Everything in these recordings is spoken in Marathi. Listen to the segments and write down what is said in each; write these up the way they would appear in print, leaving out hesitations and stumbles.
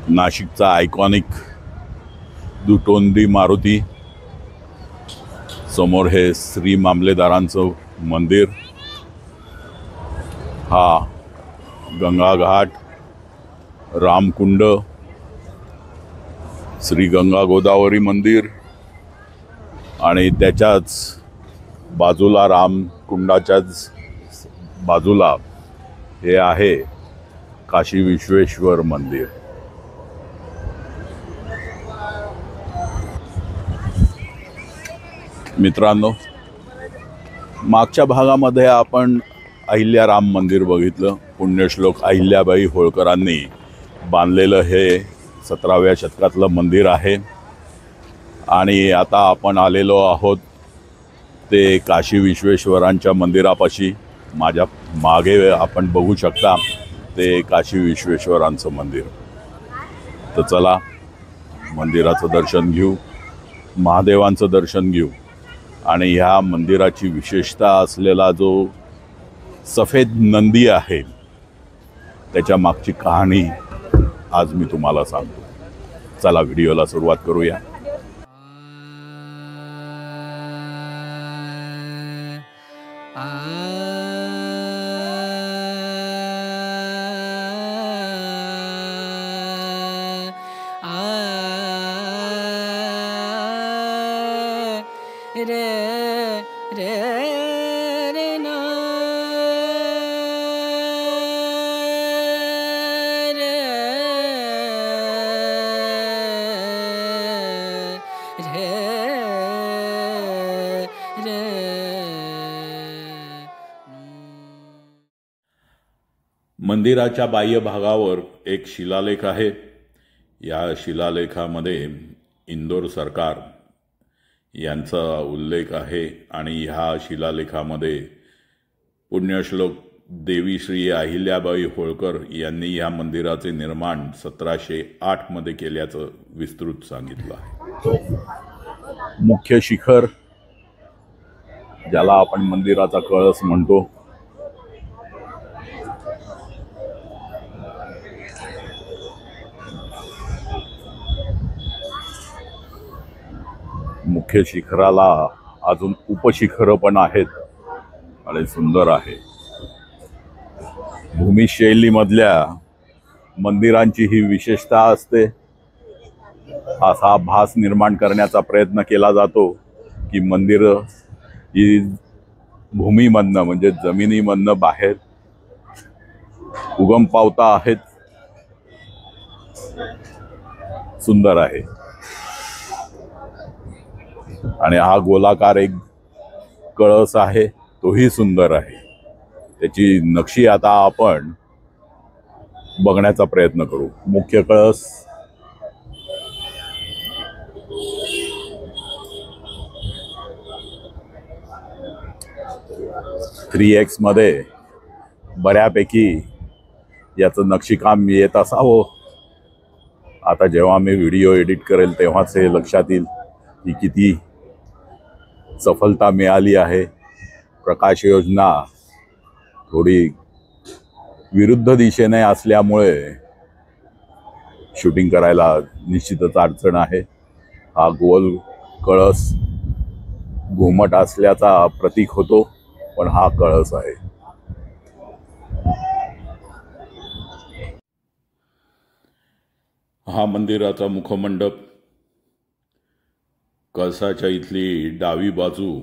नाशिकचा आयकॉनिक दुटोंडी मारुती, समोर हे श्री मामलेदारांचं मंदिर, हा गंगा घाट, रामकुंड, श्री गंगा गोदावरी मंदिर आणि त्याच्याच बाजूला रामकुंडाच्याच बाजूला हे आहे काशी विश्वेश्वर मंदिर। मित्रांनो, मागच्या भागामध्ये आपण अहिल्या राम मंदिर बघितलं। पुण्यश्लोक अहिल्याबाई होळकरांनी बांधलेलं हे 17व्या शतकातलं मंदिर आहे आणि आता आपण आलेलो आहोत ते काशी विश्वेश्वरांच्या मंदिरापाशी। माझ्या मागे आपण बघू शकता ते काशी विश्वेश्वरांचं मंदिर। तर चला मंदिराचं दर्शन घेऊ, महादेवांचं दर्शन घेऊ आणि ह्या मंदिराची विशेषता असलेला जो सफेद नंदी आहे त्याच्या मागची कहाणी आज मी तुम्हाला सांगतो। चला व्हिडिओला सुरुवात करूया। मंदिराच्या बाह्य भागावर एक शिलालेख आहे। या शिलालेखामध्ये इंदोर सरकार यांचा उल्लेख आहे आणि ह्या शिलालेखामध्ये पुण्यश्लोक देवी श्री अहिल्याबाई होळकर यांनी या मंदिराचे निर्माण 1708 मध्ये केल्याचं विस्तृत सांगितलं आहे। मुख्य शिखर, ज्याला आपण मंदिराचा कळस म्हणतो, मुख्य शिखराला अजून उपशिखरं पण आहेत आणि सुंदर आहे। भूमिशैलीमधल्या मंदिरांची ही विशेषता असते। असा भास निर्माण करण्याचा प्रयत्न केला जातो की मंदिर ही भूमीमधनं म्हणजे जमिनीमधनं बाहेर उगम पावता आहेत। सुंदर आहे आणि हा गोलाकार एक कळस आहे, तोही सुंदर आहे। त्याची नक्षी आता आपण बघण्याचा प्रयत्न करू। मुख्य कळस, .3x मध्ये बऱ्यापैकी याचं नक्षीकाम येत असावं। आता जेव्हा मी व्हिडिओ एडिट करेल तेव्हाच हे लक्षात येईल की किती सफलता मिळाली आहे। प्रकाश योजना थोडी विरुद्ध दिशेने असल्यामुळे शूटिंग करायला निश्चितच अडचण आहे। हा गोल कळस घुमट असल्याचा प्रतीक होतो, पण हा कळस आहे। हा मंदिराचा मुखमंडप, कळसाच्या इथली डावी बाजू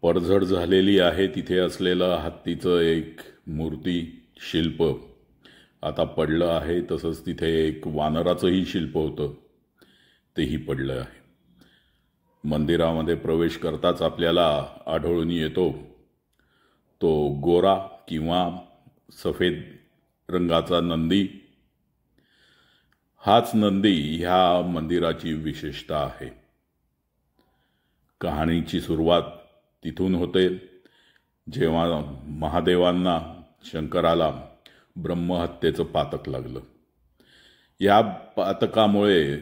पडझड झालेली आहे। तिथे असलेलं हत्तीचं एक मूर्ती शिल्प आता पडलं आहे। तसंच तिथे एक वानराचंही शिल्प होतं, तेही पडलं आहे। मंदिरामध्ये प्रवेश करताच आपल्याला आढळून येतो तो गोरा किंवा सफेद रंगाचा नंदी। हाच नंदी ह्या मंदिराची विशेषता आहे। कहाणीची सुरुवात तिथून होते, जेव्हा महादेवांना, शंकराला ब्रह्महत्येचं पातक लागलं। या पातकामुळे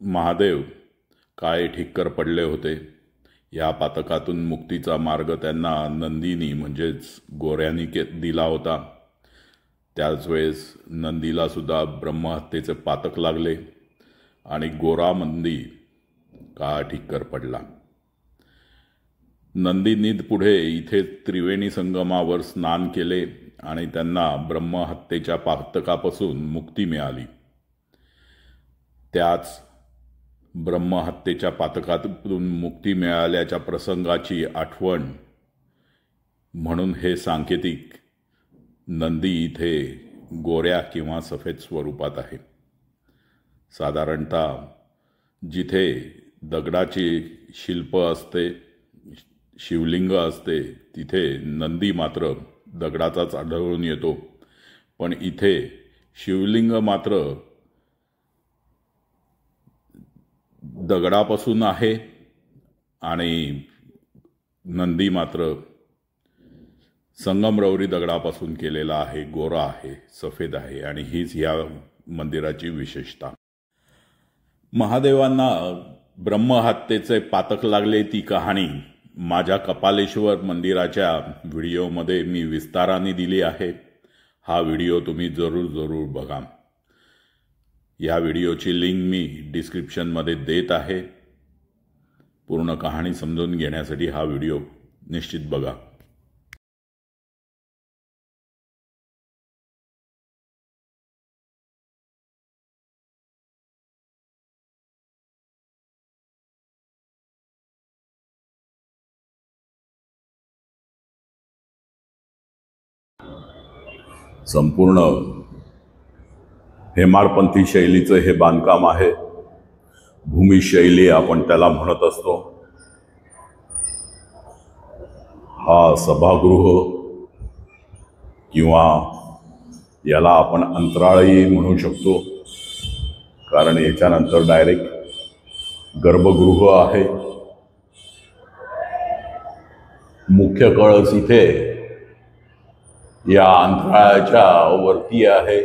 महादेव काळे ठिक्कर पडले होते. या पातकातून मुक्तीचा मार्ग त्यांना नंदीनी म्हणजेच गोऱ्यानी दिला होता. त्याच वेळेस नंदीला सुद्धा ब्रह्महत्येचे पातक लागले आणि गोरा नंदी काळा ठिक्कर पडला. नंदींनी पुढे इथे त्रिवेणी संगमावर स्नान केले आणि त्यांना ब्रह्महत्येच्या पातकापासून मुक्ती मिळाली. त्याच ब्रह्महत्येच्या पातकातून मुक्ती मिळाल्याच्या प्रसंगाची आठवण म्हणून हे सांकेतिक नंदी इथे गोऱ्या किंवा सफेद स्वरूपात आहे. साधारणतः जिथे दगडाची शिल्प असते, शिवलिंग असते, तिथे नंदी मात्र दगडाचाच आढळून येतो. पण इथे शिवलिंग मात्र दगडापासून आहे आणि नंदी मात्र संगमरवरी दगडापासून केलेला आहे, गोरा आहे, सफेद आहे आणि हीच या मंदिराची विशेषता. महादेवांना ब्रह्महत्येचे पातक लागले ती कहाणी माझ्या कपालेश्वर मंदिराच्या व्हिडिओमध्ये मी विस्ताराने दिली आहे. हा व्हिडिओ तुम्ही जरूर बघा. या व्हिडिओची लिंक मी डिस्क्रिप्शनमध्ये देत आहे. पूर्ण कहाणी समजून घेण्यासाठी हा व्हिडिओ निश्चित बघा. संपूर्ण हेमाडपंथी शैलीचं हे बांधकाम आहे. भूमी शैली आपण त्याला म्हणत असतो. हा सभागृह किंवा याला आपण अंतराळही म्हणू शकतो, कारण याच्यानंतर डायरेक्ट गर्भगृह आहे. मुख्य कळस इथे या अंतराळाच्या वरती आहे.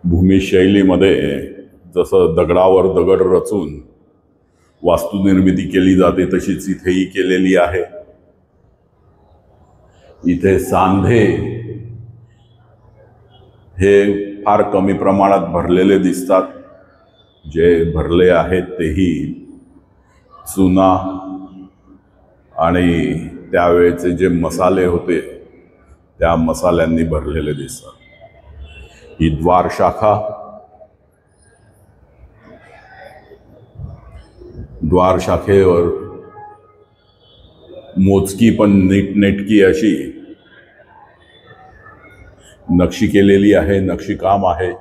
भूमी शैलीमध्ये जसं दगडावर दगड रचून वास्तुनिर्मिती केली जाते तशीच इथेही केलेली आहे. इथे सांधे हे फार कमी प्रमाणात भरलेले दिसतात. जे भरले आहेत तेही चुना आणि त्यावेळेचे जे मसाले होते त्या मसाल्यांनी भरलेले दिसतात. ही द्वार शाखा, द्वार शाखेवर मोजकी पण नीटनेटकी अशी नक्षी केलेली आहे, नक्षीकाम आहे.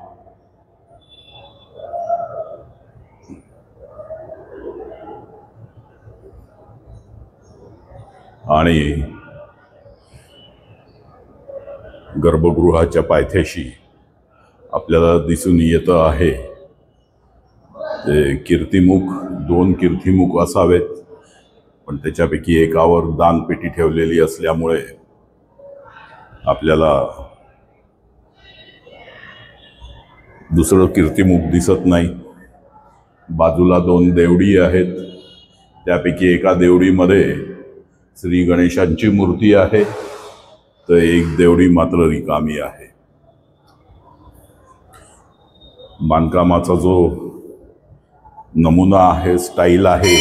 आणि गर्भगृहाच्या पायथ्याशी आपल्याला दिसून येतं आहे ते कीर्तिमुख. 2 कीर्तिमुख असावेत, पण त्याच्यापैकी एकावर दानपेटी ठेवलेली असल्यामुळे आपल्याला दुसरं कीर्तिमुख दिसत नाही. बाजूला 2 देवडी आहेत. त्यापैकी एका देवडीमध्ये श्री गणेशांची मूर्ती आहे, तर एक देवडी मात्र रिकामी आहे. बांधकामाचा जो नमुना आहे, स्टाईल आहे,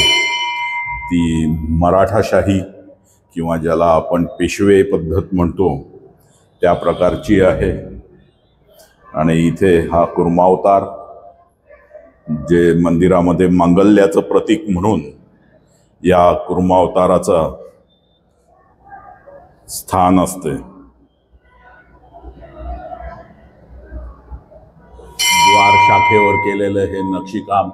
ती मराठाशाही किंवा ज्याला आपण पेशवे पद्धत म्हणतो त्या प्रकारची आहे. आणि इथे हा कुर्मावतार, जे मंदिरामध्ये मांगल्याचं प्रतीक म्हणून या कुर्मावताराचा स्थान असते. द्वार शाखेवर केलेलं हे नक्षीकाम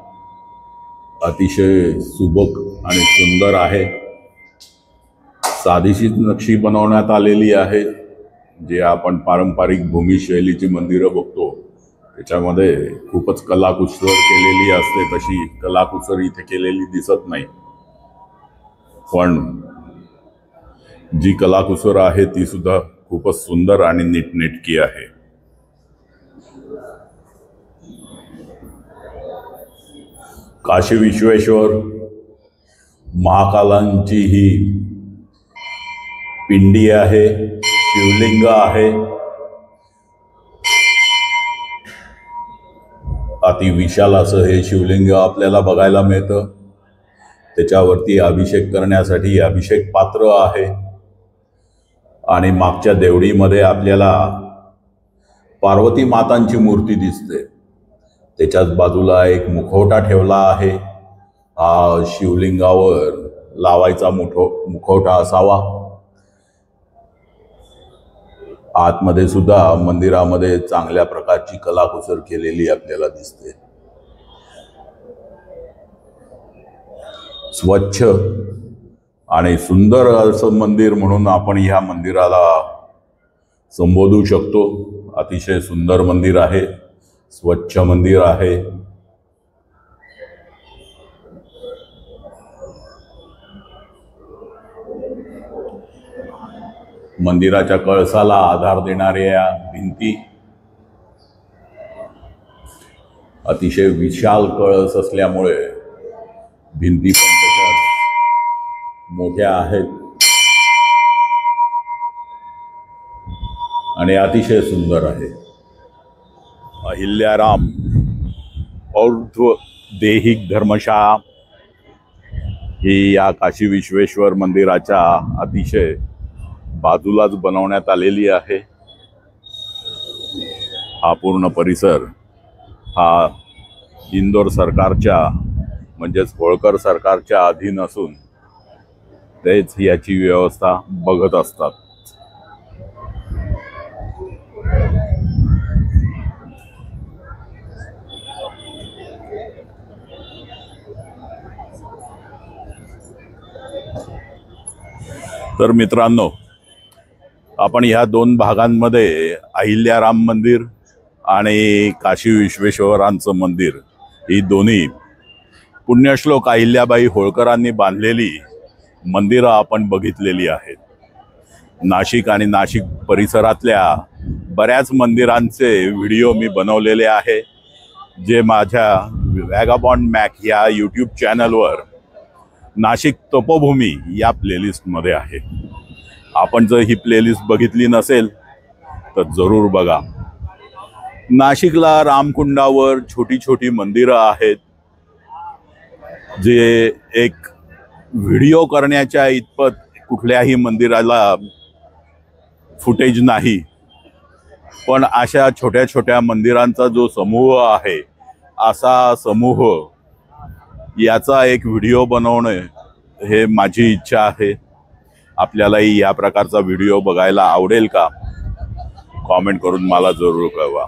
अतिशय सुबक आणि सुंदर आहे. साधीशीच नक्षी बनवण्यात आलेली आहे. जे आपण पारंपरिक भूमी शैलीची मंदिरं बघतो त्याच्यामध्ये खूपच कलाकुसर केलेली असते, तशी कलाकुसर इथे केलेली दिसत नाही. पण जी कलाकुसर आहे ती सुद्धा खूपच सुंदर आणि नीटनेटकी आहे. काशी विश्वेश्वर महाकालांची ही पिंडी आहे, शिवलिंग आहे. अति विशाल असं हे शिवलिंग आपल्याला बघायला मिळतं. त्याच्यावरती अभिषेक करण्यासाठी अभिषेक पात्र आहे. आणि मागच्या देवडीमध्ये आपल्याला पार्वती मातांची मूर्ती दिसते. त्याच्याच बाजूला एक मुखवटा ठेवला आहे. हा शिवलिंगावर लावायचा मुखवटा असावा. आतमध्ये सुद्धा मंदिरामध्ये चांगल्या प्रकारची कलाकुसर केलेली आपल्याला दिसते. स्वच्छ आणि सुंदर असं मंदिर म्हणून आपण ह्या मंदिराला संबोधू शकतो. अतिशय सुंदर मंदिर आहे, स्वच्छ मंदिर आहे. मंदिराच्या कळसाला आधार देणाऱ्या भिंती, अतिशय विशाल कळस असल्यामुळे भिंती पण त्याच्यात मोठ्या आहेत आणि अतिशय सुंदर आहे. अहिल्याराम और्ध्व देहिक धर्मशाळा ही या काशी विश्वेश्वर मंदिराच्या अतिशय बाजूलाच बनवण्यात आलेली आहे. हा पूर्ण परिसर हा इंदोर सरकारच्या म्हणजेच होळकर सरकारच्या अधीन असून तेच याची व्यवस्था बघत असतात. तर मित्रांनो, आपण ह्या दोन भागांमध्ये अहिल्याराम मंदिर आणि काशी विश्वेश्वरांचं मंदिर ही दोन्ही पुण्यश्लोक अहिल्याबाई होळकरांनी बांधलेली मंदिरं आपण बघितलेली आहेत. नाशिक आणि नाशिक परिसरातल्या बऱ्याच मंदिरांचे व्हिडिओ मी बनवलेले आहे, जे माझ्या वॅगाबॉन्ड मॅक या यूट्यूब चॅनलवर नाशिक तपोभूमी या प्लेलिस्टमध्ये आहे. आपण जर ही प्लेलिस्ट बघितली नसेल तर जरूर बघा. नाशिकला रामकुंडावर छोटी छोटी मंदिरं आहेत, जे एक व्हिडिओ करण्याच्या इतपत कुठल्याही मंदिराला फुटेज नाही. पण अशा छोट्या छोट्या मंदिरांचा जो समूह आहे, असा समूह याचा एक व्हिडिओ बनवणे हे माझी इच्छा आहे. आपल्यालाही या प्रकारचा व्हिडिओ बघायला आवडेल का? कॉमेंट करून मला जरूर कळवा.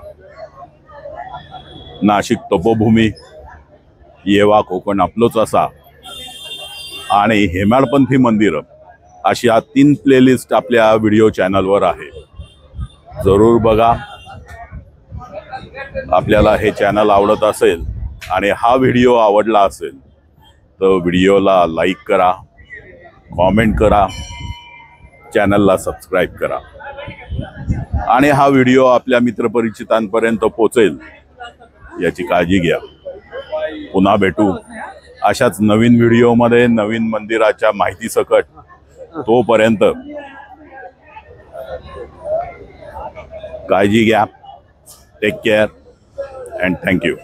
नाशिक तपोभूमी, येवा कोकण आपलोच असा आणि हेमाडपंथी मंदिरं अशा 3 प्लेलिस्ट आपल्या व्हिडिओ चॅनलवर आहे. जरूर बघा. आपल्याला हे चॅनल आवडत असेल आणि हा व्हिडिओ आवडला असेल तर व्हिडिओला लाईक करा, कॉमेंट करा, चॅनलला सबस्क्राईब करा आणि हा व्हिडिओ आपल्या मित्रपरिचितांपर्यंत पोहोचेल याची काळजी घ्या. पुन्हा भेटू अशाच नवीन व्हिडिओमध्ये नवीन मंदिराच्या माहितीसकट. तोपर्यंत काळजी घ्या. Take care and thank you.